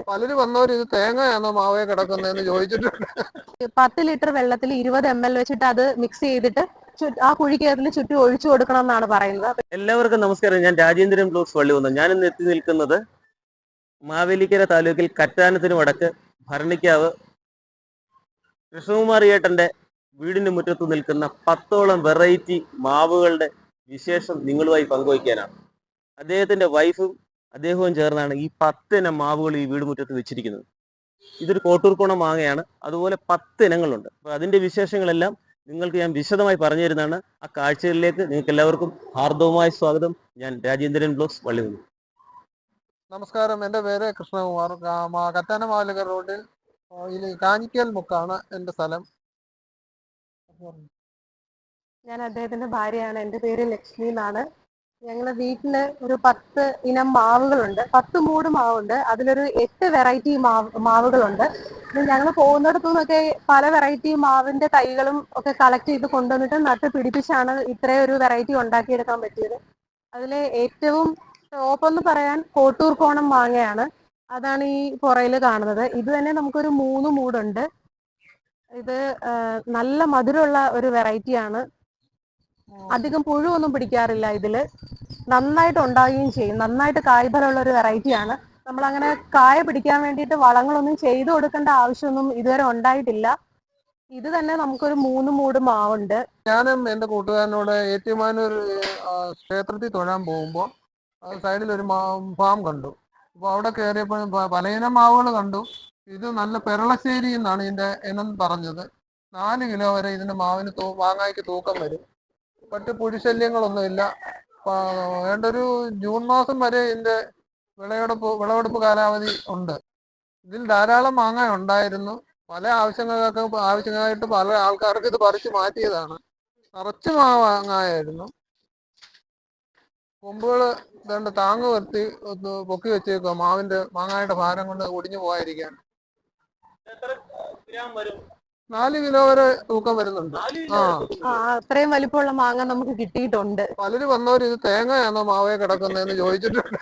പലരും വന്നവർ ഇത് തേങ്ങയാണോ മാവേ കിടക്കുന്നതെന്ന് ചോദിച്ചിട്ടുണ്ട്. 10 ലിറ്റർ വെള്ളത്തിൽ 20 ml വെച്ചിട്ട് അത് മിക്സ് ചെയ്തിട്ട് ആ കുഴിക്കകത്തിൽ ചുറ്റും ഒഴിച്ചു കൊടുക്കണം എന്നാണ് പറയുന്നത്. എല്ലാവർക്കും നമസ്കാരം. ഞാൻ രാജേന്ദ്രൻ ബ്ലോഗ്സ് വള്ളികുന്നം. ഞാനിന്ന് എത്തി നിൽക്കുന്നത് മാവേലിക്കര താലൂക്കിൽ കറ്റാനത്തിന് വടക്ക് ഭരണിക്കാവ് കൃഷ്ണകുമാറിയേട്ടന്റെ വീടിന് മുറ്റത്ത് നിൽക്കുന്ന 10ഓളം വെറൈറ്റി മാവുകളുടെ വിശേഷം നിങ്ങളുമായി പങ്കുവയ്ക്കാനാണ്. അദ്ദേഹത്തിന്റെ വൈഫും അദ്ദേഹവും ചേർന്നാണ് ഈ 10 ഇനം മാവുകൾ ഈ വീട് മുറ്റത്ത് വെച്ചിരിക്കുന്നത്. ഇതൊരു കോട്ടൂർക്കോണം മാങ്ങയാണ്. അതുപോലെ 10 ഇനങ്ങളുണ്ട്. അപ്പോൾ അതിന്റെ വിശേഷങ്ങളെല്ലാം നിങ്ങൾക്ക് ഞാൻ വിശദമായി പറഞ്ഞു തരുന്നതാണ്. ആ കാഴ്ചകളിലേക്ക് നിങ്ങൾക്ക് എല്ലാവർക്കും ഹാർദവമായ സ്വാഗതം. ഞാൻ രാജേന്ദ്രൻ ബ്ലോഗ്സ് വള്ളികുന്നം. നമസ്കാരം, എൻ്റെ പേര് കൃഷ്ണകുമാർ. കറ്റാന മാവേലിക്കര റോഡിൽ കാഞ്ഞിക്കൽ മുക്കാണ് എൻ്റെ സ്ഥലം. ഞാൻ അദ്ദേഹത്തിന്റെ ഭാര്യയാണ്. എൻ്റെ പേര് ലക്ഷ്മി എന്നാണ്. ഞങ്ങളുടെ വീട്ടില് ഒരു 10 ഇനം മാവുകളുണ്ട്. 10 മൂട് മാവുണ്ട്. അതിലൊരു 8 വെറൈറ്റി മാവുകളുണ്ട്. ഞങ്ങൾ പോകുന്നിടത്തു നിന്നൊക്കെ പല വെറൈറ്റി മാവിന്റെ തൈകളും ഒക്കെ കളക്ട് ചെയ്ത് കൊണ്ടുവന്നിട്ട് നട്ട് പിടിപ്പിച്ചാണ് ഇത്രയും ഒരു വെറൈറ്റി ഉണ്ടാക്കിയെടുക്കാൻ പറ്റിയത്. അതിലെ ഏറ്റവും ടോപ്പ് എന്ന് പറയാൻ കോട്ടൂർക്കോണം മാങ്ങയാണ്. അതാണ് ഈ പുറയിൽ കാണുന്നത്. ഇത് തന്നെ നമുക്കൊരു 3 മൂടുണ്ട്. ഇത് നല്ല മധുരമുള്ള ഒരു വെറൈറ്റിയാണ്. അധികം പുഴുവൊന്നും പിടിക്കാറില്ല. ഇതില് നന്നായിട്ട് ഉണ്ടാവുകയും ചെയ്യും. നന്നായിട്ട് കായ്ഫലമുള്ള ഒരു വെറൈറ്റിയാണ്. നമ്മളങ്ങനെ കായ പിടിക്കാൻ വേണ്ടിയിട്ട് വളങ്ങളൊന്നും ചെയ്തു കൊടുക്കേണ്ട ആവശ്യമൊന്നും ഇതുവരെ ഉണ്ടായിട്ടില്ല. ഇത് തന്നെ നമുക്കൊരു 3 മൂട് മാവുണ്ട്. ഞാനും എൻ്റെ കൂട്ടുകാരനോട് ഏറ്റുമാനൂർ ക്ഷേത്രത്തിൽ തൊഴാൻ പോകുമ്പോൾ സൈഡിൽ ഒരു ഫാം കണ്ടു. അപ്പോൾ അവിടെ കയറിയപ്പോൾ പലയിനം മാവുകൾ കണ്ടു. ഇത് നല്ല പെരളശ്ശേരി എന്നാണ് ഇതിൻ്റെ ഇനം പറഞ്ഞത്. 4 കിലോ വരെ ഇതിൻ്റെ മാവിന് മാങ്ങായ്ക്ക് തൂക്കം വരും. മറ്റ് പുഴുശല്യങ്ങളൊന്നുമില്ല. വേണ്ട ഒരു ജൂൺ മാസം വരെ ഇതിൻ്റെ വിളവെടുപ്പ് കാലാവധി ഉണ്ട്. ഇതിൽ ധാരാളം മാങ്ങ ഉണ്ടായിരുന്നു. പല ആവശ്യങ്ങളായിട്ട് പല ആൾക്കാർക്ക് ഇത് പറിച്ചു മാറ്റിയതാണ്. നിറച്ച് മാങ്ങായിരുന്നു. കൊമ്പുകൾ രണ്ട് താങ്ങ് നിർത്തി പൊക്കി വെച്ചേക്കുക മാങ്ങായുടെ ഭാരം കൊണ്ട് ഒടിഞ്ഞു പോകാതിരിക്കാൻ. 4 കിലോ വരെ തൂക്കം വരുന്നുണ്ട്. അത്രയും വലിപ്പമുള്ള മാങ്ങ നമുക്ക് കിട്ടിയിട്ടുണ്ട്. പലരും വന്നവർ ഇത് തേങ്ങയാണോ മാവേ കിടക്കുന്നതെന്ന് ചോദിച്ചിട്ടുണ്ട്.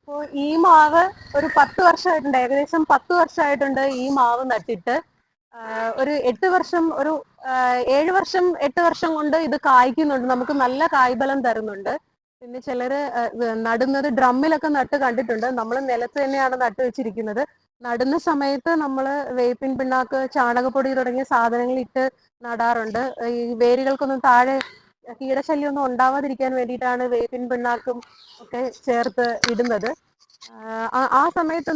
അപ്പോൾ ഈ മാവ് ഒരു 10 വർഷമായിട്ടുണ്ട്. ഏകദേശം 10 വർഷമായിട്ടുണ്ട് ഈ മാവ് നട്ടിട്ട്. ഒരു 8 വർഷം, ഒരു 7 വർഷം 8 വർഷം കൊണ്ട് ഇത് കായ്ക്കുന്നുണ്ട്. നമുക്ക് നല്ല കായ്ഫലം തരുന്നുണ്ട്. പിന്നെ ചിലര് നടുന്നത് ഡ്രമ്മിലൊക്കെ നട്ട് കണ്ടിട്ടുണ്ട്. നമ്മൾ നിലത്ത് തന്നെയാണ് നട്ട് വെച്ചിരിക്കുന്നത്. നടുന്ന സമയത്ത് നമ്മൾ വേപ്പിൻ പിണ്ണാക്ക്, ചാണകപ്പൊടി തുടങ്ങിയ സാധനങ്ങൾ ഇട്ട് നടാറുണ്ട്. ഈ വേരുകൾക്കൊന്നും താഴെ കീടശല്യം ഒന്നും ഉണ്ടാവാതിരിക്കാൻ വേണ്ടിയിട്ടാണ് വേപ്പിൻ പിണ്ണാക്കും ഒക്കെ ചേർത്ത് ഇടുന്നത്. ആ സമയത്ത്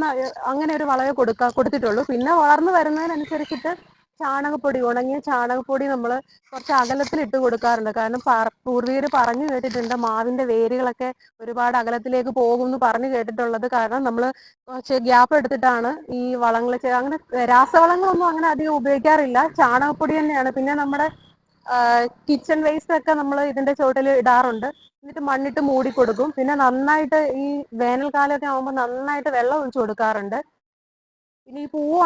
അങ്ങനെ ഒരു വളമേ കൊടുത്തിട്ടുള്ളൂ. പിന്നെ വളർന്നു വരുന്നതിനനുസരിച്ചിട്ട് ചാണകപ്പൊടി, ഉണങ്ങിയ ചാണകപ്പൊടി നമ്മൾ കുറച്ച് അകലത്തിൽ ഇട്ട് കൊടുക്കാറുണ്ട്. കാരണം പൂർവികർ പറഞ്ഞു കേട്ടിട്ടുണ്ട് മാവിന്റെ വേരുകളൊക്കെ ഒരുപാട് അകലത്തിലേക്ക് പോകും എന്ന് പറഞ്ഞു കേട്ടിട്ടുള്ളത് കാരണം നമ്മൾ കുറച്ച് ഗ്യാപ്പ് എടുത്തിട്ടാണ് ഈ വളങ്ങൾ അങ്ങനെ രാസവളങ്ങളൊന്നും അങ്ങനെ അധികം ഉപയോഗിക്കാറില്ല. ചാണകപ്പൊടി തന്നെയാണ്. പിന്നെ നമ്മുടെ കിച്ചൺ വേസ്റ്റ് ഒക്കെ നമ്മൾ ഇതിന്റെ ചുവട്ടിൽ ഇടാറുണ്ട്. എന്നിട്ട് മണ്ണിട്ട് മൂടി കൊടുക്കും. പിന്നെ നന്നായിട്ട് ഈ വേനൽക്കാലമൊക്കെ ആകുമ്പോൾ നന്നായിട്ട് വെള്ളം ഒഴിച്ചു കൊടുക്കാറുണ്ട്. ഇനി ഈ പൂവ്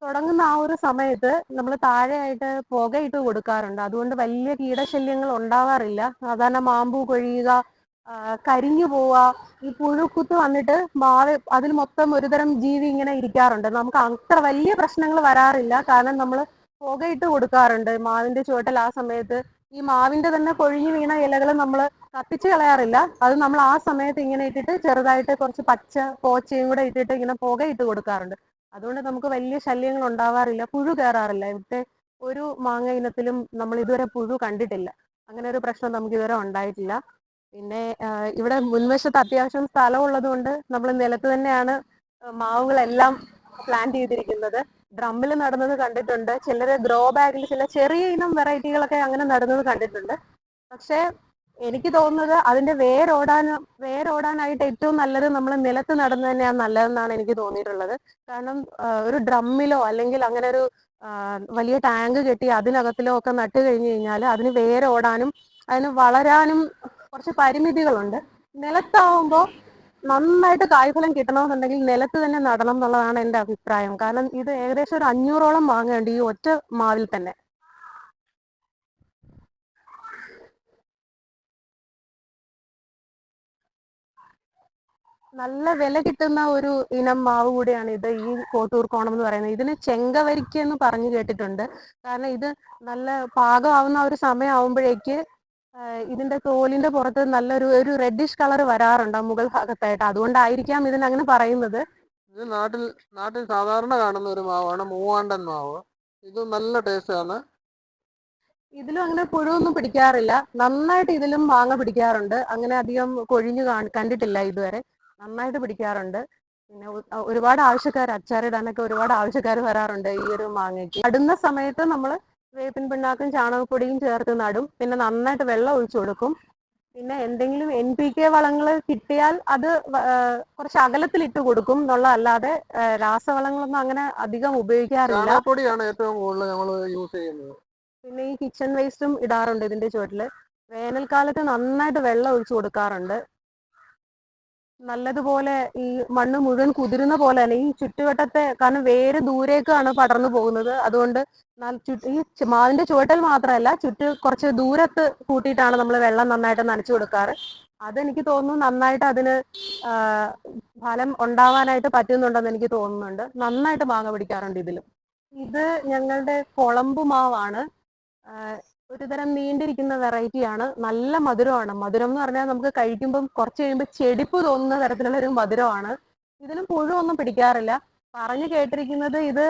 തുടങ്ങുന്ന ആ ഒരു സമയത്ത് നമ്മൾ താഴെയായിട്ട് പുകയിട്ട് കൊടുക്കാറുണ്ട്. അതുകൊണ്ട് വലിയ കീടശല്യങ്ങൾ ഉണ്ടാവാറില്ല. സാധാരണ മാമ്പൂ കൊഴിയുക, കരിഞ്ഞു പോവുക, ഈ പുഴുക്കുത്ത് വന്നിട്ട് മാവ് അതിൽ മൊത്തം ഒരുതരം ജീവി ഇങ്ങനെ ഇരിക്കാറുണ്ട്. നമുക്ക് അത്ര വലിയ പ്രശ്നങ്ങൾ വരാറില്ല. കാരണം നമ്മൾ പുകയിട്ട് കൊടുക്കാറുണ്ട് മാവിന്റെ ചുവട്ടിൽ. ആ സമയത്ത് ഈ മാവിന്റെ തന്നെ കൊഴിഞ്ഞു വീണ ഇലകൾ നമ്മൾ കത്തിച്ച് കളയാറില്ല. അത് നമ്മൾ ആ സമയത്ത് ഇങ്ങനെ ഇട്ടിട്ട് ചെറുതായിട്ട് കുറച്ച് പച്ച പോച്ചയും കൂടെ ഇട്ടിട്ട് ഇങ്ങനെ പുകയിട്ട് കൊടുക്കാറുണ്ട്. അതുകൊണ്ട് നമുക്ക് വലിയ ശല്യങ്ങൾ ഉണ്ടാവാറില്ല. പുഴു കയറാറില്ല. ഇവിടുത്തെ ഒരു മാങ്ങ ഇനത്തിലും നമ്മൾ ഇതുവരെ പുഴു കണ്ടിട്ടില്ല. അങ്ങനെ ഒരു പ്രശ്നം നമുക്ക് ഇതുവരെ ഉണ്ടായിട്ടില്ല. പിന്നെ ഇവിടെ മുൻവശത്ത് അത്യാവശ്യം സ്ഥലം ഉള്ളത് കൊണ്ട് നമ്മൾ നിലത്ത് തന്നെയാണ് മാവുകളെല്ലാം പ്ലാന്റ് ചെയ്തിരിക്കുന്നത്. ഡ്രമ്മിൽ നടുന്നത് കണ്ടിട്ടുണ്ട്. ചിലര് ഗ്രോ ബാഗിൽ ചില ചെറിയ ഇനം വെറൈറ്റികളൊക്കെ അങ്ങനെ നടുന്നത് കണ്ടിട്ടുണ്ട്. പക്ഷെ എനിക്ക് തോന്നുന്നത് അതിന്റെ വേരോടാനായിട്ട് ഏറ്റവും നല്ലത് നമ്മൾ നിലത്ത് നടുന്നത് തന്നെയാണ് നല്ലതെന്നാണ് എനിക്ക് തോന്നിയിട്ടുള്ളത്. കാരണം ഒരു ഡ്രമ്മിലോ അല്ലെങ്കിൽ അങ്ങനെ ഒരു വലിയ ടാങ്ക് കെട്ടി അതിനകത്തിലോ ഒക്കെ നട്ട് കഴിഞ്ഞു കഴിഞ്ഞാൽ അതിന് വേരോടാനും അതിന് വളരാനും കുറച്ച് പരിമിതികളുണ്ട്. നിലത്താവുമ്പോൾ നന്നായിട്ട് കായ്ഫലം കിട്ടണമെന്നുണ്ടെങ്കിൽ നിലത്ത് തന്നെ നടണം എന്നുള്ളതാണ് എൻ്റെ അഭിപ്രായം. കാരണം ഇത് ഏകദേശം ഒരു 500ഓളം മാങ്ങയുണ്ട് ഈ ഒറ്റ മാവിൽ തന്നെ. നല്ല വില കിട്ടുന്ന ഒരു ഇനം മാവ് കൂടിയാണ് ഇത്, ഈ കോട്ടൂർ കോണം എന്ന് പറയുന്നത്. ഇതിന് ചെങ്കവരിക്ക എന്ന് പറഞ്ഞു കേട്ടിട്ടുണ്ട്. കാരണം ഇത് നല്ല പാകമാവുന്ന ഒരു സമയം ആവുമ്പോഴേക്ക് ഇതിന്റെ തോലിന്റെ പുറത്ത് ഒരു റെഡിഷ് കളർ വരാറുണ്ട് മുകൾ ഭാഗത്തായിട്ട്. അതുകൊണ്ടായിരിക്കാം ഇതിന് അങ്ങനെ പറയുന്നത്. ഇത് നാട്ടിൽ സാധാരണ കാണുന്ന ഒരു മാവാണ് മൂവാണ്ടൻ മാവ്. ഇത് നല്ല ടേസ്റ്റ് ആണ്. ഇതിലും അങ്ങനെ പുഴുവൊന്നും പിടിക്കാറില്ല. നന്നായിട്ട് ഇതിലും മാങ്ങ പിടിക്കാറുണ്ട്. അങ്ങനെ അധികം കൊഴിഞ്ഞു കണ്ടിട്ടില്ല ഇതുവരെ. നന്നായിട്ട് പിടിക്കാറുണ്ട്. പിന്നെ ഒരുപാട് ആവശ്യക്കാർ, അച്ചാറിടാനൊക്കെ ഒരുപാട് ആവശ്യക്കാർ വരാറുണ്ട് ഈ ഒരു മാങ്ങയ്ക്ക്. നടുന്ന സമയത്ത് നമ്മൾ വേപ്പിൻ പിണ്ണാക്കും ചാണകപ്പൊടിയും ചേർത്ത് നടും. പിന്നെ നന്നായിട്ട് വെള്ളം ഒഴിച്ചു കൊടുക്കും. പിന്നെ എന്തെങ്കിലും NPK വളങ്ങൾ കിട്ടിയാൽ അത് കുറച്ച് അകലത്തിൽ ഇട്ട് കൊടുക്കും എന്നുള്ളതല്ലാതെ രാസവളങ്ങളൊന്നും അങ്ങനെ അധികം ഉപയോഗിക്കാറില്ല. ചാണകപ്പൊടിയാണ് ഏറ്റവും കൂടുതൽ നമ്മൾ യൂസ് ചെയ്യുന്നത്. പിന്നെ ഈ കിച്ചൺ വേസ്റ്റും ഇടാറുണ്ട് ഇതിന്റെ ചുവട്ടില്. വേനൽക്കാലത്ത് നന്നായിട്ട് വെള്ളം ഒഴിച്ചു കൊടുക്കാറുണ്ട്. നല്ലതുപോലെ ഈ മണ്ണ് മുഴുവൻ കുതിരുന്ന പോലെ തന്നെ ഈ ചുറ്റുവട്ടത്തെ, കാരണം വേര് ദൂരേക്കാണ് പടർന്നു പോകുന്നത്. അതുകൊണ്ട് ഈ മാവിന്റെ ചുവട്ടിൽ മാത്രമല്ല, കുറച്ച് ദൂരത്ത് കൂട്ടിയിട്ടാണ് നമ്മൾ വെള്ളം നന്നായിട്ട് നനച്ചു കൊടുക്കാറ്. അതെനിക്ക് തോന്നുന്നു നന്നായിട്ട് അതിന് ഫലം ഉണ്ടാവാനായിട്ട് പറ്റുന്നുണ്ടെന്ന് എനിക്ക് തോന്നുന്നുണ്ട്. നന്നായിട്ട് മാങ്ങ പിടിക്കാറുണ്ട് ഇതിലും. ഇത് ഞങ്ങളുടെ കുളമ്പ് മാവാണ്. ഒരുതരം നീണ്ടിരിക്കുന്ന വെറൈറ്റിയാണ്. നല്ല മധുരമാണ്. മധുരം എന്ന് പറഞ്ഞാൽ നമുക്ക് കഴിക്കുമ്പം കുറച്ച് കഴിയുമ്പോൾ ചെടിപ്പ് തോന്നുന്ന തരത്തിലുള്ള ഒരു മധുരമാണ്. ഇതിനും പുഴുവൊന്നും പിടിക്കാറില്ല. പറഞ്ഞു കേട്ടിരിക്കുന്നത് ഇത്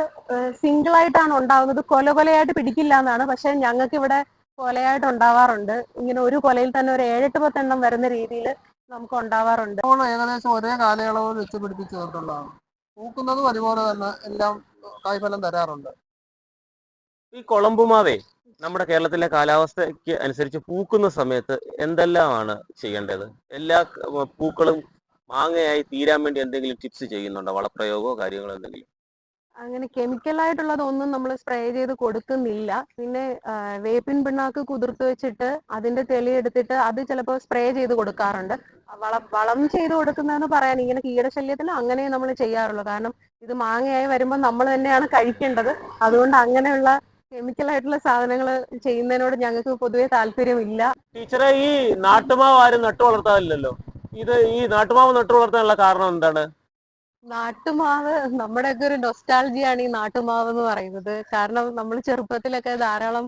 സിംഗിൾ ആയിട്ടാണ് ഉണ്ടാവുന്നത്, കൊലയായിട്ട് പിടിക്കില്ല എന്നാണ്. പക്ഷെ ഞങ്ങൾക്ക് ഇവിടെ കൊലയായിട്ട് ഉണ്ടാവാറുണ്ട്. ഇങ്ങനെ ഒരു കൊലയിൽ തന്നെ ഒരു 7-10 എണ്ണം വരുന്ന രീതിയിൽ നമുക്ക് ഉണ്ടാവാറുണ്ട്. ഏകദേശം ഒരേ കാലയളവിൽ വെച്ച് പിടിപ്പിച്ചു ചേർത്തുള്ളതാണ്. പൂക്കുന്നതും അതുപോലെ തന്നെ എല്ലാം കായ്ഫലം തരാറുണ്ട്. ഈ കൊളമ്പുമാവേ നമ്മുടെ കേരളത്തിലെ കാലാവസ്ഥയ്ക്ക് അനുസരിച്ച് പൂക്കുന്ന സമയത്ത് എന്തെല്ലാമാണ് ചെയ്യേണ്ടത്? എല്ലാ പൂക്കളും മാങ്ങയായി തീരാൻ വേണ്ടി എന്തെങ്കിലും ടിപ്സ് ചെയ്യുന്നുണ്ടോ? വളപ്രയോഗമോ കാര്യങ്ങളോ എന്തെങ്കിലും? അങ്ങനെ കെമിക്കലായിട്ടുള്ളതൊന്നും നമ്മൾ സ്പ്രേ ചെയ്ത് കൊടുക്കുന്നില്ല. പിന്നെ വേപ്പിൻ പിണ്ണാക്ക് കുതിർത്ത് വെച്ചിട്ട് അതിന്റെ തെളി എടുത്തിട്ട് അത് ചിലപ്പോൾ സ്പ്രേ ചെയ്ത് കൊടുക്കാറുണ്ട്. വളം ചെയ്ത് കൊടുക്കുന്നതെന്ന് പറയാൻ, ഇങ്ങനെ കീടശല്യത്തിന് അങ്ങനെ നമ്മൾ ചെയ്യാറുള്ളൂ. കാരണം ഇത് മാങ്ങയായി വരുമ്പോൾ നമ്മൾ തന്നെയാണ് കഴിക്കേണ്ടത്. അതുകൊണ്ട് അങ്ങനെയുള്ള കെമിക്കലായിട്ടുള്ള സാധനങ്ങൾ ചെയ്യുന്നതിനോട് ഞങ്ങൾക്ക് പൊതുവെ താല്പര്യമില്ല. ടീച്ചറെ, ഈ നാട്ടുമാവ് ആരും നട്ടു വളർത്താറില്ലല്ലോ. ഈ നാട്ടുമാവ് നട്ടു വളർത്താനുള്ള കാരണം എന്താണ്? നാട്ടുമാവ് നമ്മുടെയൊക്കെ ഒരു നൊസ്റ്റാൾജിയാണ് ഈ നാട്ടുമാവ് എന്ന് പറയുന്നത്. കാരണം നമ്മൾ ചെറുപ്പത്തിലൊക്കെ ധാരാളം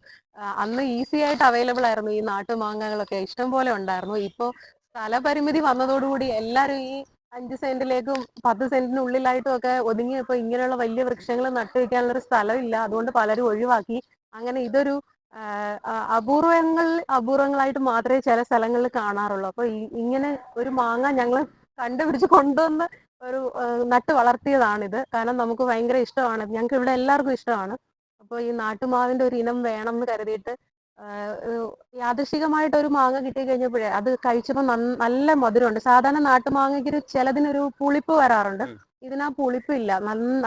അന്ന് ഈസി ആയിട്ട് അവൈലബിൾ ആയിരുന്നു ഈ നാട്ടുമാങ്ങകളൊക്കെ, ഇഷ്ടം പോലെ ഉണ്ടായിരുന്നു. ഇപ്പൊ സ്ഥലപരിമിതി വന്നതോടുകൂടി എല്ലാവരും ഈ 5 സെന്റിലേക്കും 10 സെന്റിനുള്ളിലായിട്ടും ഒക്കെ ഒതുങ്ങിയപ്പോൾ ഇങ്ങനെയുള്ള വലിയ വൃക്ഷങ്ങൾ നട്ടുവെക്കാനുള്ള ഒരു സ്ഥലമില്ല. അതുകൊണ്ട് പലരും ഒഴിവാക്കി. അങ്ങനെ ഇതൊരു അപൂർവങ്ങളായിട്ട് മാത്രമേ ചില സ്ഥലങ്ങളിൽ കാണാറുള്ളൂ. അപ്പൊ ഇങ്ങനെ ഒരു മാങ്ങ ഞങ്ങൾ കണ്ടുപിടിച്ച് കൊണ്ടുവന്ന് ഒരു നട്ട് വളർത്തിയതാണിത്. കാരണം നമുക്ക് ഭയങ്കര ഇഷ്ടമാണ്, ഞങ്ങൾക്ക് ഇവിടെ എല്ലാവർക്കും ഇഷ്ടമാണ്. അപ്പോൾ ഈ നാട്ടുമാവിന്റെ ഒരു ഇനം വേണം എന്ന് കരുതിയിട്ട് യാദൃശികമായിട്ട് ഒരു മാങ്ങ കിട്ടി കഴിഞ്ഞപ്പോഴേ അത് കഴിച്ചപ്പോൾ നല്ല മധുരമുണ്ട്. സാധാരണ നാട്ടുമാങ്ങയ്ക്ക് ചിലതിനൊരു പുളിപ്പ് വരാറുണ്ട്. ഇതിനാ പുളിപ്പില്ല,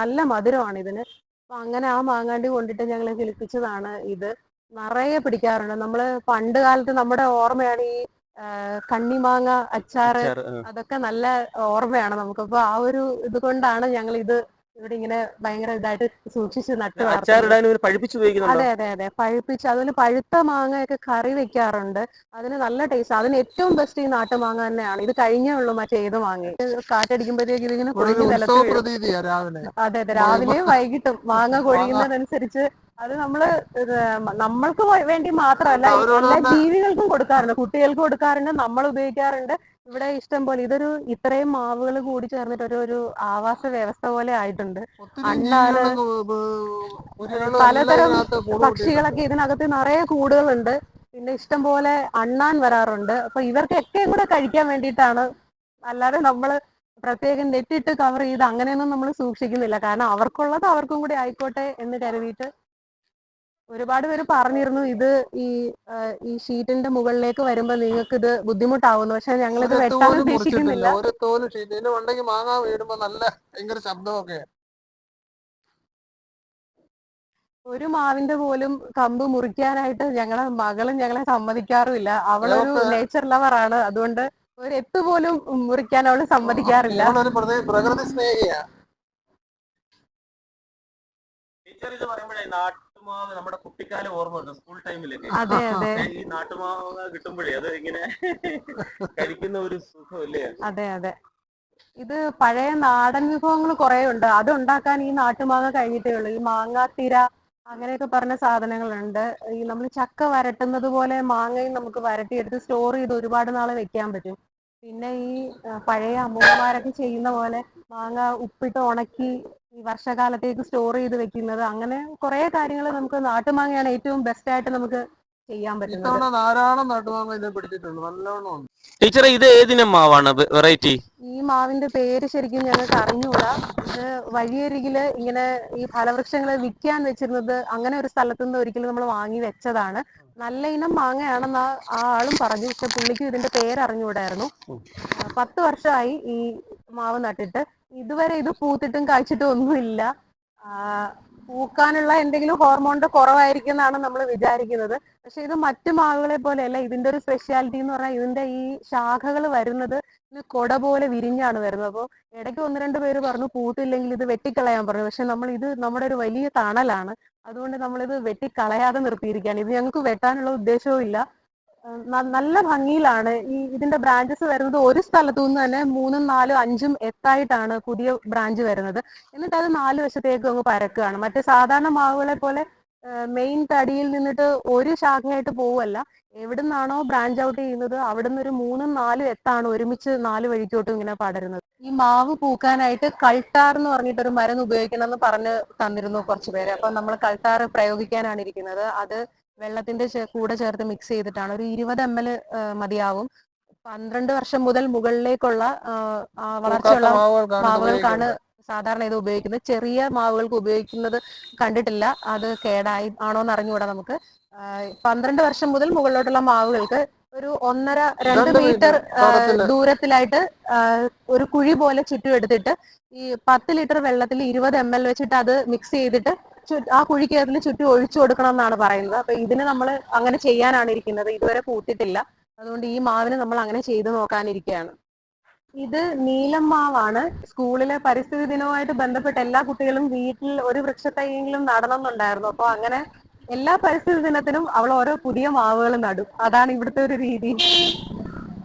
നല്ല മധുരമാണ് ഇതിന്. അപ്പൊ അങ്ങനെ ആ മാങ്ങാണ്ടി കൊണ്ടിട്ട് ഞങ്ങൾ കിളിപ്പിച്ചതാണ് ഇത്. നിറയെ പിടിക്കാറുണ്ട്. നമ്മള് പണ്ട് കാലത്ത് നമ്മുടെ ഓർമ്മയാണ് ഈ കണ്ണിമാങ്ങ അച്ചാറ്, അതൊക്കെ നല്ല ഓർമ്മയാണ് നമുക്ക്. അപ്പൊ ആ ഒരു ഇത് കൊണ്ടാണ് ഞങ്ങൾ ഇത് ഇവിടെ ഇങ്ങനെ ഭയങ്കര ഇതായിട്ട് സൂക്ഷിച്ച് നട്ട് വളർത്തുന്നത്. അതെ, പഴുപ്പിച്ച് അതിന് പഴുത്ത മാങ്ങയൊക്കെ കറി വെക്കാറുണ്ട്. അതിന് നല്ല ടേസ്റ്റ്. അതിന് ഏറ്റവും ബെസ്റ്റ് ഈ നാട്ടുമാങ്ങ തന്നെയാണ്. ഇത് കഴിഞ്ഞേ ഉള്ളൂ മറ്റേത് മാങ്ങ. കാറ്റടിക്കുമ്പോഴത്തേക്ക് ഇതിങ്ങനെ കൊഴിഞ്ഞ് നിലത്ത് വീഴും. അതെ, രാവിലെയും വൈകിട്ടും മാങ്ങ കൊഴിയുന്നതനുസരിച്ച് അത് നമ്മൾക്ക് വേണ്ടി മാത്രമല്ല, എല്ലാ ജീവികൾക്കും കൊടുക്കാറുണ്ട്, കുട്ടികൾക്ക് കൊടുക്കാറുണ്ട്, നമ്മൾ ഉപയോഗിക്കാറുണ്ട്. ഇവിടെ ഇഷ്ടം പോലെ ഇത്രയും മാവുകൾ കൂടി ചേർന്നിട്ട് ഒരു ആവാസ വ്യവസ്ഥ പോലെ ആയിട്ടുണ്ട്. അണ്ണാന്, പലതരം പക്ഷികളൊക്കെ ഇതിനകത്ത് നിറയെ കൂടുകളുണ്ട്. പിന്നെ ഇഷ്ടം പോലെ അണ്ണാൻ വരാറുണ്ട്. അപ്പൊ ഇവർക്കൊക്കെ കൂടെ കഴിക്കാൻ വേണ്ടിയിട്ടാണ്. അല്ലാതെ നമ്മള് പ്രത്യേകം നെറ്റിട്ട് കവർ ചെയ്ത് അങ്ങനെയൊന്നും നമ്മൾ സൂക്ഷിക്കുന്നില്ല. കാരണം അവർക്കുള്ളത് അവർക്കും കൂടി ആയിക്കോട്ടെ എന്ന് കരുതിയിട്ട്. ഒരുപാട് പേര് പറഞ്ഞിരുന്നു ഇത് ഈ ഷീറ്റിന്റെ മുകളിലേക്ക് വരുമ്പോ നിങ്ങൾക്ക് ഇത് ബുദ്ധിമുട്ടാവുന്നു. പക്ഷെ ഞങ്ങൾ ഇത് വെട്ടാൻ ഉദ്ദേശിക്കുന്നില്ല. മാങ്ങ വീടുമ്പോ നല്ല ഭയങ്കര ശബ്ദമൊക്കെ. ഒരു മാവിന്റെ പോലും കമ്പ് മുറിക്കാനായിട്ട് ഞങ്ങളെ സമ്മതിക്കാറുമില്ല. അവളൊരു നേച്ചർ ലവറാണ്. അതുകൊണ്ട് ഒരു എത്ത് പോലും മുറിക്കാൻ അവള് സമ്മതിക്കാറില്ല. പ്രകൃതി സ്നേഹിയാ. നാട്ടുമാവ് നമ്മുടെ കുട്ടിക്കാലം ഓർമ്മയുണ്ട്, സ്കൂൾ ടൈമിലൊക്കെ. അതെ, ഈ നാട്ടുമാവ് കിട്ടുമ്പോഴേ അത് ഇങ്ങനെ കഴിക്കുന്ന ഒരു സുഖമല്ലേ. അതെ. ഇത് പഴയ നാടൻ വിഭവങ്ങൾ കുറെ ഉണ്ട്. അത് ഉണ്ടാക്കാൻ ഈ നാട്ടുമാങ്ങ കഴിഞ്ഞിട്ടേ ഉള്ളൂ. ഈ മാങ്ങാത്തിര അങ്ങനെയൊക്കെ പറഞ്ഞ സാധനങ്ങളുണ്ട്. ഈ നമ്മൾ ചക്ക വരട്ടുന്നത് പോലെ മാങ്ങയും നമുക്ക് വരട്ടിയെടുത്ത് സ്റ്റോർ ചെയ്ത് ഒരുപാട് നാള് വെക്കാൻ പറ്റും. പിന്നെ ഈ പഴയ അമ്മൂമ്മമാരൊക്കെ ചെയ്യുന്ന പോലെ മാങ്ങ ഉപ്പിട്ട് ഉണക്കി ഈ വർഷകാലത്തേക്ക് സ്റ്റോർ ചെയ്ത് വെക്കുന്നത്, അങ്ങനെ കുറെ കാര്യങ്ങൾ നമുക്ക് നാട്ടുമാങ്ങയാണ് ഏറ്റവും ബെസ്റ്റ് ആയിട്ട് നമുക്ക് ചെയ്യാൻ പറ്റുന്നത്. ഇത്തവണ ധാരാളം നാട്ടുമാങ്ങ ഇത് പിടിച്ചിട്ടുണ്ട്, നല്ലോണം ഉണ്ട്. ടീച്ചറെ, ഇത് ഏതിനം മാവാണ് വെറൈറ്റി? ഈ മാവിന്റെ പേര് ശരിക്കും ഞങ്ങൾക്ക് അറിഞ്ഞുകൂടാ. ഇത് വഴിയരികില് ഇങ്ങനെ ഈ ഫലവൃക്ഷങ്ങളെ വിൽക്കാൻ വെച്ചിരുന്നത്, അങ്ങനെ ഒരു സ്ഥലത്തുനിന്ന് ഒരിക്കലും നമ്മൾ വാങ്ങി വെച്ചതാണ്. നല്ല ഇനം മാങ്ങയാണെന്ന് ആ ആളും പറഞ്ഞു. പക്ഷെ പുള്ളിക്കും ഇതിന്റെ പേര് അറിഞ്ഞുകൂടായിരുന്നു. 10 വർഷമായി ഈ മാവ് നട്ടിട്ട്. ഇതുവരെ ഇത് പൂത്തിട്ടും കായ്ച്ചിട്ടും ഒന്നുമില്ല. പൂക്കാനുള്ള എന്തെങ്കിലും ഹോർമോണിന്റെ കുറവായിരിക്കും എന്നാണ് നമ്മൾ വിചാരിക്കുന്നത്. പക്ഷെ ഇത് മറ്റു മാവുകളെ പോലെയല്ല. ഇതിന്റെ ഒരു സ്പെഷ്യാലിറ്റി എന്ന് പറഞ്ഞാൽ ഇതിന്റെ ഈ ശാഖകൾ വരുന്നത് കൊട പോലെ വിരിഞ്ഞാണ് വരുന്നത്. അപ്പോൾ ഇടയ്ക്ക് 1-2 പേര് പറഞ്ഞു പൂത്തില്ലെങ്കിൽ ഇത് വെട്ടിക്കളയാൻ പറഞ്ഞു. പക്ഷെ ഇത് നമ്മുടെ ഒരു വലിയ തണലാണ്. അതുകൊണ്ട് നമ്മളിത് വെട്ടിക്കളയാതെ നിർത്തിയിരിക്കുകയാണ്. ഇത് ഞങ്ങൾക്ക് വെട്ടാനുള്ള ഉദ്ദേശവും ഇല്ല. നല്ല ഭംഗിയിലാണ് ഇതിന്റെ ബ്രാഞ്ചസ് വരുന്നത്. ഒരു സ്ഥലത്തു നിന്ന് തന്നെ 3, 4, 5 എത്തായിട്ടാണ് പുതിയ ബ്രാഞ്ച് വരുന്നത്. എന്നിട്ട് അത് 4 വശത്തേക്കും അങ്ങ് പരക്കുകയാണ്. മറ്റേ സാധാരണ മാവുകളെ പോലെ മെയിൻ തടിയിൽ നിന്നിട്ട് ഒരു ശാഖയായിട്ട് പോവല്ല. എവിടുന്നാണോ ബ്രാഞ്ച് ഔട്ട് ചെയ്യുന്നത് അവിടുന്ന് ഒരു 3, 4 എത്താണ് ഒരുമിച്ച് 4 വഴിക്കോട്ടും ഇങ്ങനെ പടരുന്നത്. ഈ മാവ് പൂക്കാനായിട്ട് കൾട്ടാർ എന്ന് പറഞ്ഞിട്ടൊരു മരുന്ന് ഉപയോഗിക്കണം എന്ന് പറഞ്ഞ് തന്നിരുന്നു കുറച്ചു പേര്. അപ്പൊ നമ്മൾ കൾട്ടാർ പ്രയോഗിക്കാനാണ് ഇരിക്കുന്നത്. അത് വെള്ളത്തിന്റെ കൂടെ ചേർത്ത് മിക്സ് ചെയ്തിട്ടാണ്. ഒരു 20 ml മതിയാവും. 12 വർഷം മുതൽ മുകളിലേക്കുള്ള വളർച്ചയുള്ള മാവുകൾക്കാണ് സാധാരണ ഇത് ഉപയോഗിക്കുന്നത്. ചെറിയ മാവുകൾക്ക് ഉപയോഗിക്കുന്നത് കണ്ടിട്ടില്ല. അത് കേടായി ആണോന്ന് അറിഞ്ഞുകൂടാ നമുക്ക്. 12 വർഷം മുതൽ മുകളിലോട്ടുള്ള മാവുകൾക്ക് ഒരു 1.5-2 മീറ്റർ ദൂരത്തിലായിട്ട് ഒരു കുഴി പോലെ ചുറ്റും എടുത്തിട്ട് ഈ 10 ലിറ്റർ വെള്ളത്തിൽ 20 ml വെച്ചിട്ട് അത് മിക്സ് ചെയ്തിട്ട് ആ കുഴിക്കകത്തിൽ ചുറ്റും ഒഴിച്ചു കൊടുക്കണം എന്നാണ് പറയുന്നത്. അപ്പൊ ഇതിന് നമ്മൾ അങ്ങനെ ചെയ്യാനാണ് ഇരിക്കുന്നത്. ഇതുവരെ പൂത്തിട്ടില്ല. അതുകൊണ്ട് ഈ മാവിന് നമ്മൾ അങ്ങനെ ചെയ്തു നോക്കാനിരിക്കുകയാണ്. ഇത് നീലം മാവാണ്. സ്കൂളിലെ പരിസ്ഥിതി ദിനവുമായിട്ട് ബന്ധപ്പെട്ട് എല്ലാ കുട്ടികളും വീട്ടിൽ ഒരു വൃക്ഷത്തൈയെങ്കിലും നടണമെന്നുണ്ടായിരുന്നു. അപ്പൊ അങ്ങനെ എല്ലാ പരിസ്ഥിതി ദിനത്തിനും അവൾ ഓരോ പുതിയ മാവുകൾ നടും. അതാണ് ഇവിടുത്തെ ഒരു രീതി.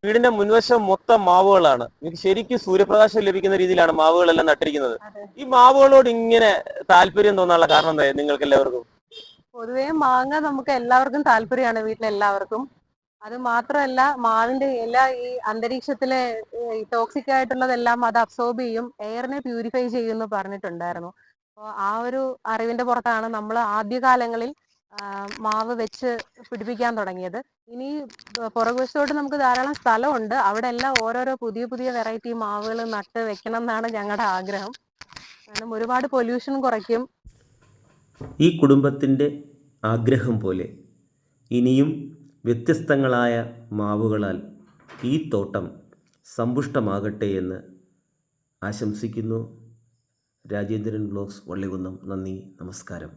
വീടിന്റെ മുൻവശം മൊത്തം മാവുകളാണ്. നിങ്ങൾക്ക് ശരിക്കും സൂര്യപ്രകാശം ലഭിക്കുന്ന രീതിയിലാണ് മാവുകളെല്ലാം നട്ടിരിക്കുന്നത്. ഈ മാവുകളോട് ഇങ്ങനെ താല്പര്യം തോന്നാനുള്ള കാരണം എന്താ നിങ്ങൾക്ക് എല്ലാവർക്കും? പൊതുവേ മാങ്ങ നമുക്ക് എല്ലാവർക്കും താല്പര്യമാണ്, വീട്ടിലെല്ലാവർക്കും. അത് മാത്രമല്ല, മാവിന്റെ ഇല ഈ അന്തരീക്ഷത്തിലെ ടോക്സിക് ആയിട്ടുള്ളതെല്ലാം അത് അബ്സോർബ് ചെയ്യും, എയറിനെ പ്യൂരിഫൈ ചെയ്യുമെന്ന് പറഞ്ഞിട്ടുണ്ടായിരുന്നു. അപ്പോൾ ആ ഒരു അറിവിന്റെ പുറത്താണ് നമ്മൾ ആദ്യകാലങ്ങളിൽ മാവ് വെച്ച് പിടിപ്പിക്കാൻ തുടങ്ങിയത്. ഇനി പുറകുവശത്തോട്ട് നമുക്ക് ധാരാളം സ്ഥലമുണ്ട്. അവിടെ എല്ലാം ഓരോരോ പുതിയ പുതിയ വെറൈറ്റി മാവുകൾ നട്ട് വെക്കണം എന്നാണ് ഞങ്ങളുടെ ആഗ്രഹം. കാരണം ഒരുപാട് പൊല്യൂഷൻ കുറയ്ക്കും. ഈ കുടുംബത്തിൻ്റെ ആഗ്രഹം പോലെ ഇനിയും വ്യത്യസ്തങ്ങളായ മാവുകളാൽ ഈ തോട്ടം സമ്പുഷ്ടമാകട്ടെ എന്ന് ആശംസിക്കുന്നു. രാജേന്ദ്രൻ വ്ലോഗ്സ് വള്ളികുന്നം. നന്ദി, നമസ്കാരം.